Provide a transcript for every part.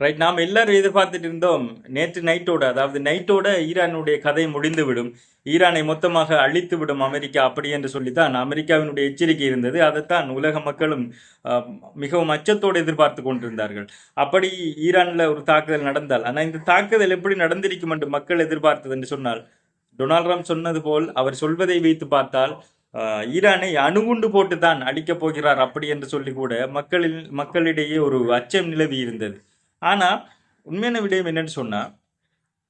Right. நாம் எல்லாரும் எதிர்பார்த்துட்டு இருந்தோம். நேற்று நைட்டோட, அதாவது நைட்டோட ஈரானுடைய கதை முடிந்துவிடும். ஈரானை மொத்தமாக அழித்துவிடும் அமெரிக்கா, அப்படி என்று சொல்லித்தான் அமெரிக்காவினுடைய எச்சரிக்கை இருந்தது. அதைத்தான் உலக மக்களும் அஹ், மிகவும் அச்சத்தோடு எதிர்பார்த்து கொண்டிருந்தார்கள். அப்படி ஈரான்ல ஒரு தாக்குதல் நடந்தால், ஆனால் இந்த தாக்குதல் எப்படி நடந்திருக்கும் என்று மக்கள் எதிர்பார்த்தது என்று சொன்னால், டொனால்ட் ட்ரம்ப் சொன்னது போல் அவர் சொல்வதை வைத்து பார்த்தால் ஈரானை அணுகுண்டு போட்டு தான் அடிக்கப் போகிறார் அப்படி என்று சொல்லி கூட மக்களிடையே ஒரு அச்சம் நிலவி இருந்தது. ஆனா உண்மையான விடயம் என்னன்னு சொன்னா,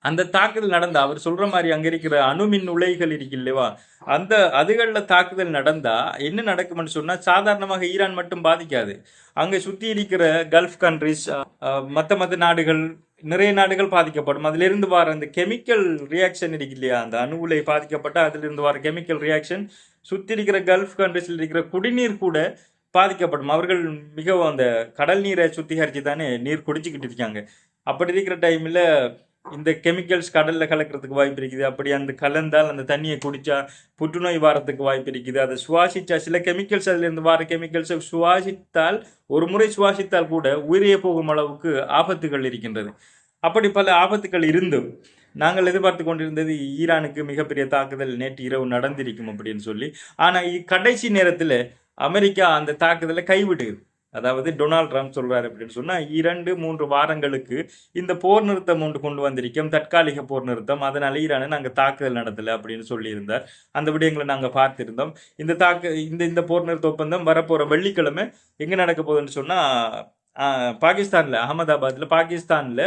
அந்த தாக்குதல் நடந்தா அவர் சொல்ற மாதிரி அங்க இருக்கிற அணுமின் உலைகள் இருக்கு இல்லையா, அந்த அதுகள்ல தாக்குதல் நடந்தா என்ன நடக்கும்னு சொன்னா, சாதாரணமாக ஈரான் மட்டும் பாதிக்காது. அங்க சுத்தி இருக்கிற கல்ஃப் கண்ட்ரிஸ், மத்த மத்த நாடுகள், நிறைய நாடுகள் பாதிக்கப்படும். அதுல இருந்து வர அந்த கெமிக்கல் ரியாக்ஷன் இருக்கு இல்லையா, அந்த அணு உலை பாதிக்கப்பட்ட அதுல இருந்து வர கெமிக்கல் ரியாக்ஷன் சுத்தி இருக்கிற கல்ஃப் கண்ட்ரிஸ்ல இருக்கிற குடிநீர் கூட பாதிக்கப்படும். அவர்கள் மிகவும் அந்த கடல் நீரை சுத்திகரிச்சு தானே நீர் குடிச்சுக்கிட்டு இருக்காங்க. அப்படி இருக்கிற டைம்ல இந்த கெமிக்கல்ஸ் கடல்ல கலக்கிறதுக்கு வாய்ப்பு இருக்குது. அப்படி அந்த கலந்தால் அந்த தண்ணியை குடிச்சா புற்றுநோய் வரத்துக்கு வாய்ப்பு இருக்குது. அதை சுவாசிச்சா சில கெமிக்கல்ஸ், அதுல இருந்து வர கெமிக்கல்ஸை சுவாசித்தால், ஒரு முறை சுவாசித்தால் கூட உயிரே போகும் அளவுக்கு ஆபத்துகள் இருக்கின்றது. அப்படி பல ஆபத்துகள் இருந்தும் நாங்கள் எதிர்பார்த்து கொண்டிருந்தது ஈரானுக்கு மிகப்பெரிய தாக்குதல் நேற்று இரவு நடந்திருக்கும் அப்படின்னு சொல்லி. ஆனா கடைசி நேரத்தில் அமெரிக்கா அந்த தாக்குதலை கைவிடுது. அதாவது டொனால்ட் ட்ரம்ப் சொல்றாரு அப்படின்னு சொன்னா, 2-3 வாரங்களுக்கு இந்த போர் நிறுத்தம் ஒன்று கொண்டு வந்திருக்கோம், தற்காலிக போர் நிறுத்தம், அதனால ஈரானை நாங்க தாக்குதல் நடத்தல அப்படின்னு சொல்லியிருந்தார். அந்த விடயங்களை நாங்க பார்த்திருந்தோம். இந்த போர் நிறுத்த ஒப்பந்தம் வரப்போற வெள்ளிக்கிழமை எங்க நடக்க போகுதுன்னு சொன்னா, பாகிஸ்தான்ல, அகமதாபாத்ல, பாகிஸ்தான்ல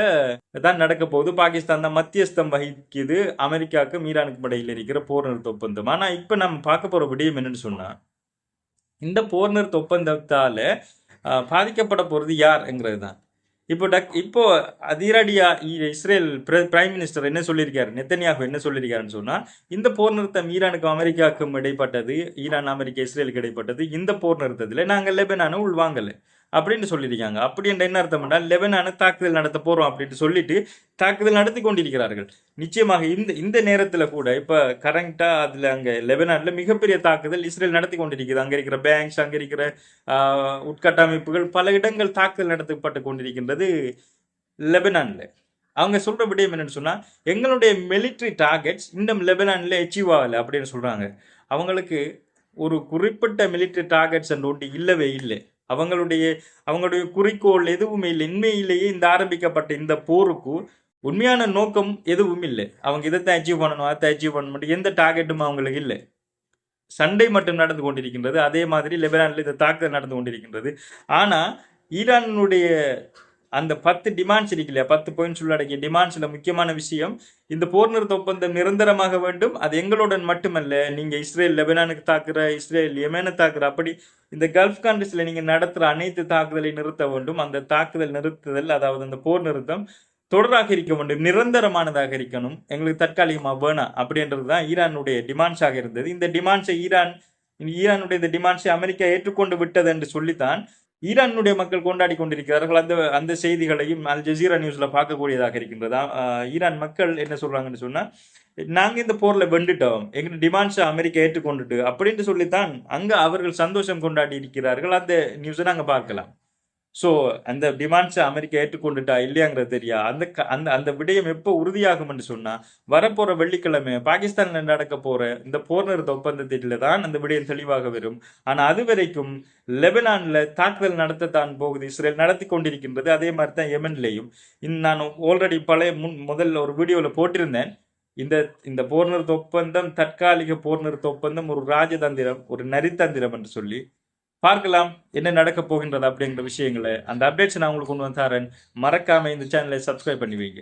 தான் நடக்க போகுது. பாகிஸ்தான் தான் மத்தியஸ்தம் வகிக்குது அமெரிக்காவுக்கும் ஈரானுக்கும் இடையில் இருக்கிற போர் நிறுத்த ஒப்பந்தம். ஆனா இப்ப நம்ம பார்க்க போற விடயம் என்னன்னு சொன்னா, இந்த போர் நிறுத்த ஒப்பந்தத்தால பாதிக்கப்பட போறது யார்ங்கிறது தான். இப்போ அதிரடியா இஸ்ரேல் பிரைம் மினிஸ்டர் என்ன சொல்லியிருக்காரு, நெத்தன்யாகு என்ன சொல்லியிருக்காருன்னு சொன்னா, இந்த போர் நிறுத்தம் ஈரானுக்கும் அமெரிக்காவுக்கும் இடைப்பட்டது, ஈரான் அமெரிக்கா இஸ்ரேலுக்கு இடைப்பட்டது. இந்த போர் நிறுத்தத்துல நாங்கள் லெபனானை உள்வாங்கல அப்படின்னு சொல்லியிருக்காங்க. அப்படி என்ற என்ன அர்த்தம் என்றால், லெபனான தாக்குதல் நடத்த போறோம் அப்படின்னு சொல்லிட்டு தாக்குதல் நடத்தி கொண்டிருக்கிறார்கள். நிச்சயமாக இந்த நேரத்தில் கூட இப்ப கரண்டா அதுல அங்க லெபனான்ல மிகப்பெரிய தாக்குதல் இஸ்ரேல் நடத்தி கொண்டிருக்கிறது. அங்க இருக்கிற பேங்க்ஸ், அங்க இருக்கிற உட்கட்டமைப்புகள், பல இடங்கள் தாக்குதல் நடத்தப்பட்டு கொண்டிருக்கின்றது லெபனான்ல. அவங்க சொல்ற விடயம் என்னன்னு சொன்னா, எங்களுடைய மிலிட்ரி டார்கெட்ஸ் இன்னும் லெபனான்ல அச்சீவ் ஆகல அப்படின்னு சொல்றாங்க. அவங்களுக்கு ஒரு குறிப்பிட்ட மிலிட்ரி டார்கெட்ஸ் ஒன்று இல்லவே இல்லை. அவங்களுடைய குறிக்கோள் எதுவுமே இல்லை. உண்மையிலேயே இந்த ஆரம்பிக்கப்பட்ட இந்த போருக்கு உண்மையான நோக்கம் எதுவும் இல்லை. அவங்க இதைத்தான் அச்சீவ் பண்ணணும், அதை அச்சீவ் பண்ண முடியும், எந்த டார்கெட்டும் அவங்களுக்கு இல்லை. சண்டை மட்டும் நடந்து கொண்டிருக்கின்றது. அதே மாதிரி லெபனானில் இந்த தாக்குதல் நடந்து கொண்டிருக்கின்றது. ஆனா ஈரானுடைய அந்த 10 டிமாண்ட்ஸ் இருக்கு இல்லையா, 10 பாயிண்ட்ஸ் உள்ளடக்கிய டிமாண்ட்ஸ்ல முக்கியமான விஷயம், இந்த போர் நிறுத்த ஒப்பந்தம் நிரந்தரமாக வேண்டும். அது எங்களுடன் மட்டுமல்ல, நீங்க இஸ்ரேல் லெபனானுக்கு தாக்குற, இஸ்ரேல் யெமனை தாக்குற, அப்படி இந்த கல்ஃப் கண்ட்ரிஸ்ல நீங்க நடத்துற அனைத்து தாக்குதலை நிறுத்த வேண்டும். அந்த தாக்குதல் நிறுத்துதல், அதாவது அந்த போர் நிறுத்தம் தொடராக இருக்க வேண்டும், நிரந்தரமானதாக இருக்கணும், எங்களுக்கு தற்காலிகமாக வேணாம் அப்படின்றது தான் ஈரானுடைய டிமாண்ட்ஸாக இருந்தது. இந்த டிமாண்ட்ஸை ஈரானுடைய இந்த டிமாண்ட்ஸை அமெரிக்கா ஏற்றுக்கொண்டு விட்டது என்று சொல்லித்தான் ஈரானுடைய மக்கள் கொண்டாடி கொண்டிருக்கிறார்கள். அந்த செய்திகளையும் அல் ஜசீரா நியூஸ்ல பார்க்கக்கூடியதாக இருக்கின்றதா. ஈரான் மக்கள் என்ன சொல்றாங்கன்னு சொன்னா, நாங்க இந்த போர்ல வெண்டுட்டோம், எங்க டிமாண்ட்ஸை அமெரிக்கா ஏற்றுக்கொண்டுட்டு அப்படின்னு சொல்லித்தான் அங்க அவர்கள் சந்தோஷம் கொண்டாடி இருக்கிறார்கள். அந்த நியூஸை நாங்க பார்க்கலாம். ஸோ அந்த டிமாண்ட்ஸை அமெரிக்கா ஏற்றுக்கொண்டுட்டா இல்லையாங்கிறது தெரியா. அந்த அந்த விடயம் எப்போ உறுதியாகும் என்று சொன்னா, வரப்போற வெள்ளிக்கிழமை பாகிஸ்தான்ல நடக்க போற இந்த போர் நிறுத்த ஒப்பந்தத்தில தான் அந்த விடயம் தெளிவாக வரும். ஆனா அது வரைக்கும் லெபனான்ல தாக்குதல் நடத்தத்தான் போகுது இஸ்ரேல், நடத்தி கொண்டிருக்கின்றது. அதே மாதிரி தான் யெமன்லையும். நான் ஆல்ரெடி முதல்ல ஒரு வீடியோல போட்டிருந்தேன். இந்த இந்த போர் நிறுத்த ஒப்பந்தம், தற்காலிக போர் நிறுத்த ஒப்பந்தம் ஒரு ராஜதந்திரம், ஒரு நரித்தந்திரம் என்று சொல்லி பார்க்கலாம் என்ன நடக்க போகின்றது அப்படிங்கிற விஷயங்களை. அந்த அப்டேட்ஸ் நான் உங்களுக்கு கொண்டு வந்து தரேன். மறக்காம இந்த சேனலை சப்ஸ்கிரைப் பண்ணி வைங்க.